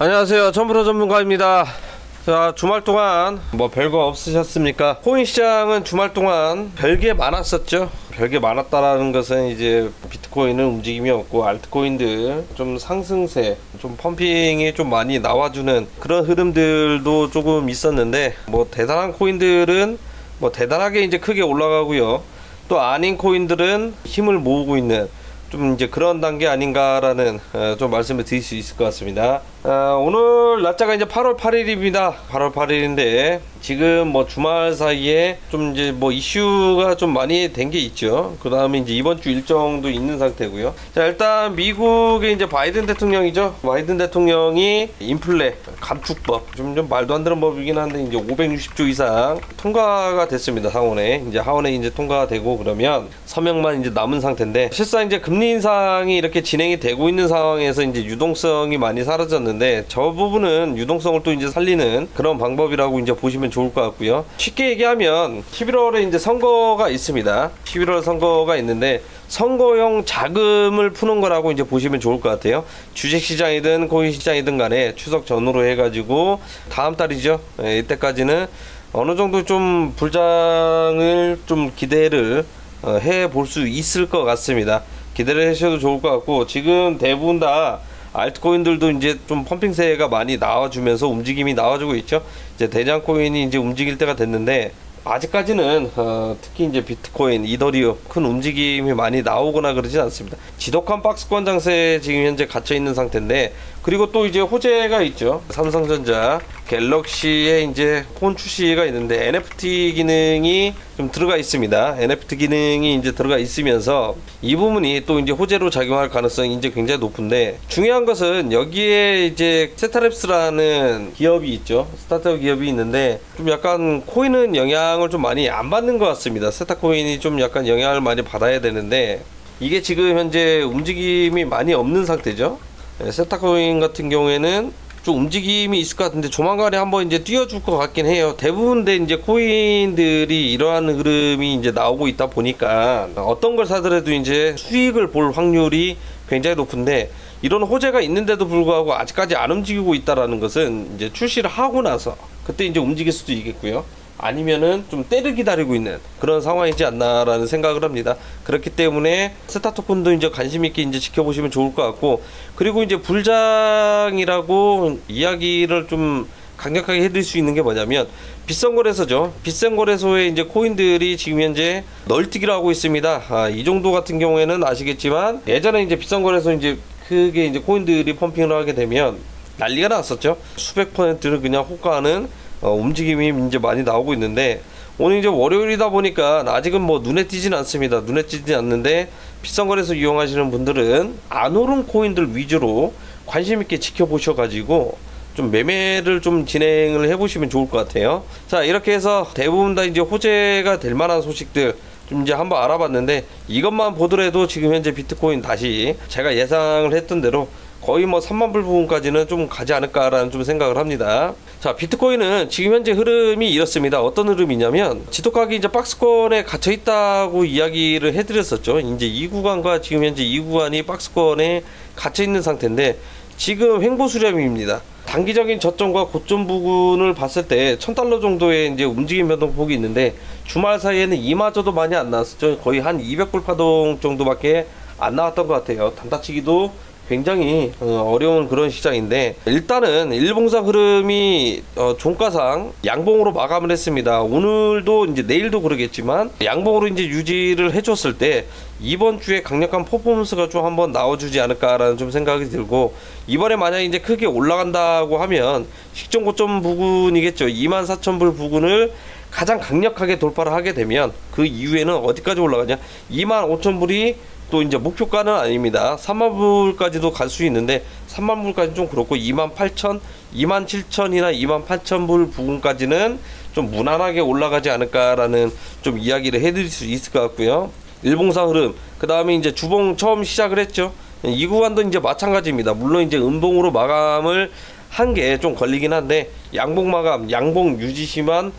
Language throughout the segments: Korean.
안녕하세요, 첨프로 전문가입니다. 자, 주말 동안 뭐 별거 없으셨습니까? 코인 시장은 주말 동안 별게 많았었죠. 별게 많았다라는 것은 이제 비트코인은 움직임이 없고 알트코인들 좀 상승세, 좀 펌핑이 좀 많이 나와주는 그런 흐름들도 조금 있었는데, 뭐 대단한 코인들은 뭐 대단하게 이제 크게 올라가고요, 또 아닌 코인들은 힘을 모으고 있는 좀 이제 그런 단계 아닌가라는 좀 말씀을 드릴 수 있을 것 같습니다. 오늘 날짜가 이제 8월 8일입니다. 8월 8일인데 지금 뭐 주말 사이에 좀 이제 뭐 이슈가 좀 많이 된 게 있죠. 그 다음에 이제 이번 주 일정도 있는 상태고요. 자, 일단 미국의 이제 바이든 대통령이죠. 바이든 대통령이 인플레 감축법, 좀 말도 안 되는 법이긴 한데 이제 560조 이상 통과가 됐습니다. 상원에 이제 하원에 이제 통과가 되고, 그러면 서명만 이제 남은 상태인데, 실상 이제 금리 인상이 이렇게 진행이 되고 있는 상황에서 이제 유동성이 많이 사라졌는데, 저 부분은 유동성을 또 이제 살리는 그런 방법이라고 이제 보시면 좋을 것 같고요. 쉽게 얘기하면 11월에 이제 선거가 있습니다. 11월 선거가 있는데 선거용 자금을 푸는 거라고 이제 보시면 좋을 것 같아요. 주식시장이든 코인시장이든 간에 추석 전후로 해가지고 다음 달이죠. 이때까지는 어느 정도 좀 불장을 좀 기대를 해 볼 수 있을 것 같습니다. 기대를 하셔도 좋을 것 같고, 지금 대부분 다 알트코인들도 이제 좀 펌핑세가 많이 나와주면서 움직임이 나와주고 있죠. 이제 대장코인이 이제 움직일 때가 됐는데, 아직까지는 특히 이제 비트코인, 이더리움 큰 움직임이 많이 나오거나 그러진 않습니다. 지독한 박스권 장세에 지금 현재 갇혀 있는 상태인데, 그리고 또 이제 호재가 있죠. 삼성전자 갤럭시에 이제 폰 출시가 있는데 NFT 기능이 좀 들어가 있습니다. NFT 기능이 이제 들어가 있으면서 이 부분이 또 이제 호재로 작용할 가능성이 이제 굉장히 높은데, 중요한 것은 여기에 이제 세타랩스라는 기업이 있죠. 스타트업 기업이 있는데 좀 약간 코인은 영향을 좀 많이 안 받는 것 같습니다. 세타코인이 좀 약간 영향을 많이 받아야 되는데, 이게 지금 현재 움직임이 많이 없는 상태죠. 세타코인 같은 경우에는 좀 움직임이 있을 것 같은데 조만간에 한번 이제 띄워줄 것 같긴 해요. 대부분 의 이제 코인들이 이러한 흐름이 이제 나오고 있다 보니까 어떤 걸 사더라도 이제 수익을 볼 확률이 굉장히 높은데, 이런 호재가 있는데도 불구하고 아직까지 안 움직이고 있다라는 것은 이제 출시를 하고 나서 그때 이제 움직일 수도 있겠고요, 아니면은 좀 때를 기다리고 있는 그런 상황이지 않나라는 생각을 합니다. 그렇기 때문에 스타토큰도 이제 관심 있게 이제 지켜보시면 좋을 것 같고, 그리고 이제 불장이라고 이야기를 좀 강력하게 해드릴 수 있는 게 뭐냐면 빗선 거래소죠. 빗선 거래소에 이제 코인들이 지금 현재 널뛰기를 하고 있습니다. 이 정도 같은 경우에는 아시겠지만, 예전에 이제 빗선 거래소 이제 크게 이제 코인들이 펌핑을 하게 되면 난리가 났었죠. 수백 %를 그냥 호가하는 움직임이 이제 많이 나오고 있는데, 오늘 이제 월요일이다 보니까 아직은 뭐 눈에 띄진 않습니다. 눈에 띄지 않는데 빗선거래소 이용하시는 분들은 안 오른 코인들 위주로 관심 있게 지켜보셔 가지고 좀 매매를 좀 진행을 해보시면 좋을 것 같아요. 자, 이렇게 해서 대부분 다 이제 호재가 될 만한 소식들 좀 이제 한번 알아봤는데, 이것만 보더라도 지금 현재 비트코인 다시 제가 예상을 했던 대로 거의 뭐 3만 불 부분까지는 좀 가지 않을까라는 좀 생각을 합니다. 자, 비트코인은 지금 현재 흐름이 이렇습니다. 어떤 흐름이냐면, 지독하게 이제 박스권에 갇혀 있다고 이야기를 해드렸었죠. 이제 이 구간과 지금 현재 이 구간이 박스권에 갇혀 있는 상태인데, 지금 횡보 수렴입니다. 단기적인 저점과 고점 부분을 봤을 때 1000달러 정도의 이제 움직임 변동폭이 있는데, 주말 사이에는 이마저도 많이 안 나왔었죠. 거의 한 200불 파동 정도밖에 안 나왔던 것 같아요. 단타치기도 굉장히 어려운 그런 시장인데, 일단은 일봉상 흐름이 종가상 양봉으로 마감을 했습니다. 오늘도 이제 내일도 그러겠지만 양봉으로 이제 유지를 해줬을 때 이번 주에 강력한 퍼포먼스가 좀 한번 나와주지 않을까라는 좀 생각이 들고, 이번에 만약에 이제 크게 올라간다고 하면 식전 고점 부근이겠죠. 24,000불 부근을 가장 강력하게 돌파를 하게 되면 그 이후에는 어디까지 올라가냐, 25,000불이 또 이제 목표가는 아닙니다. 3만 불까지도 갈 수 있는데 3만 불까지 좀 그렇고, 28,000, 27,000이나 28,000불 부분까지는 좀 무난하게 올라가지 않을까라는 좀 이야기를 해드릴 수 있을 것 같고요. 일봉상 흐름, 그 다음에 이제 주봉 처음 시작을 했죠. 이 구간도 이제 마찬가지입니다. 물론 이제 음봉으로 마감을 한 게 좀 걸리긴 한데, 양봉 마감, 양봉 유지시만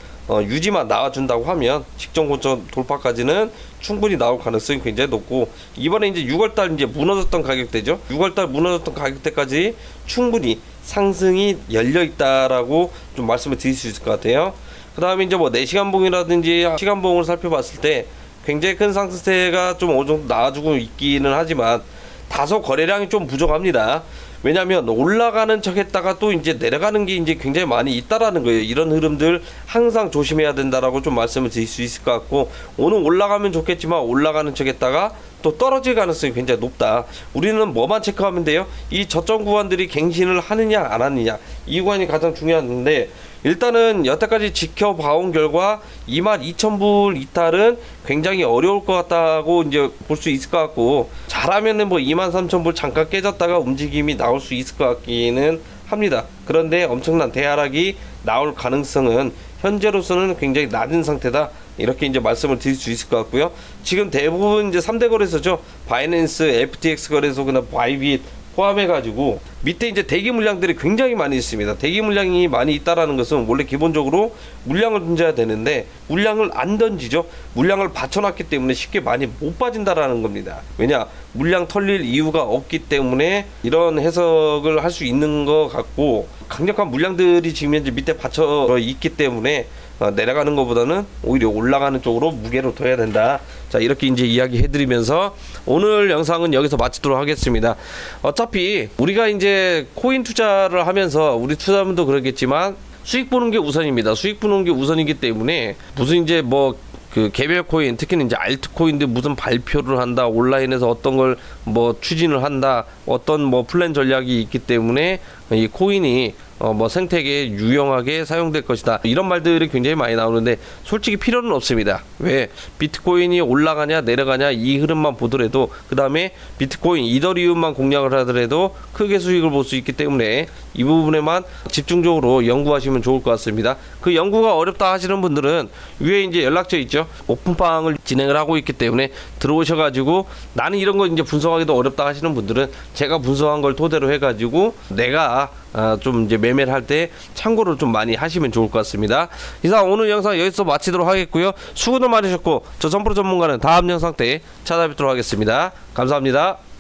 유지만 나와준다고 하면 직전 고점 돌파까지는 충분히 나올 가능성이 굉장히 높고, 이번에 이제 6월달 이제 무너졌던 가격대죠. 6월달 무너졌던 가격대까지 충분히 상승이 열려 있다라고 좀 말씀을 드릴 수 있을 것 같아요. 그 다음에 이제 뭐 4시간 봉이라든지 시간 봉을 살펴봤을 때 굉장히 큰 상승세가 좀 어느 정도 나와주고 있기는 하지만 다소 거래량이 좀 부족합니다. 왜냐면 올라가는 척 했다가 또 이제 내려가는 게 이제 굉장히 많이 있다라는 거예요. 이런 흐름들 항상 조심해야 된다라고 좀 말씀을 드릴 수 있을 것 같고, 오늘 올라가면 좋겠지만 올라가는 척 했다가 또 떨어질 가능성이 굉장히 높다. 우리는 뭐만 체크하면 돼요? 이 저점 구간들이 갱신을 하느냐 안 하느냐, 이 구간이 가장 중요한데, 일단은 여태까지 지켜봐온 결과 22,000불 이탈은 굉장히 어려울 것 같다고 이제 볼 수 있을 것 같고, 잘하면은 뭐 23,000불 잠깐 깨졌다가 움직임이 나올 수 있을 것 같기는 합니다. 그런데 엄청난 대하락이 나올 가능성은 현재로서는 굉장히 낮은 상태다, 이렇게 이제 말씀을 드릴 수 있을 것 같고요. 지금 대부분 이제 3대 거래소죠. 바이낸스, FTX 거래소, 그다음 바이빗 포함해가지고 밑에 이제 대기 물량들이 굉장히 많이 있습니다. 대기 물량이 많이 있다라는 것은 원래 기본적으로 물량을 던져야 되는데 물량을 안 던지죠. 물량을 받쳐놨기 때문에 쉽게 많이 못 빠진다라는 겁니다. 왜냐, 물량 털릴 이유가 없기 때문에 이런 해석을 할 수 있는 것 같고, 강력한 물량들이 지금 현재 밑에 받쳐 있기 때문에 내려가는 것보다는 오히려 올라가는 쪽으로 무게를 둬야 된다. 자, 이렇게 이제 이야기 해드리면서 오늘 영상은 여기서 마치도록 하겠습니다. 어차피 우리가 이제 코인 투자를 하면서 우리 투자자분도 그러겠지만 수익 보는 게 우선입니다. 수익 보는 게 우선이기 때문에 무슨 이제 뭐 그 개별 코인, 특히는 이제 알트코인들 무슨 발표를 한다, 온라인에서 어떤 걸 뭐 추진을 한다, 어떤 뭐 플랜 전략이 있기 때문에 이 코인이 뭐 생태계에 유용하게 사용될 것이다, 이런 말들이 굉장히 많이 나오는데 솔직히 필요는 없습니다. 왜? 비트코인이 올라가냐 내려가냐 이 흐름만 보더라도, 그 다음에 비트코인, 이더리움만 공략을 하더라도 크게 수익을 볼 수 있기 때문에 이 부분에만 집중적으로 연구하시면 좋을 것 같습니다. 그 연구가 어렵다 하시는 분들은 위에 이제 연락처 있죠. 오픈방을 진행을 하고 있기 때문에 들어오셔가지고, 나는 이런 거 이제 분석하기도 어렵다 하시는 분들은 제가 분석한 걸 토대로 해가지고 내가 좀 이제 매매를 할 때 참고를 좀 많이 하시면 좋을 것 같습니다. 이상 오늘 영상 여기서 마치도록 하겠고요. 수고들 많으셨고, 저 점프로 전문가는 다음 영상 때 찾아뵙도록 하겠습니다. 감사합니다.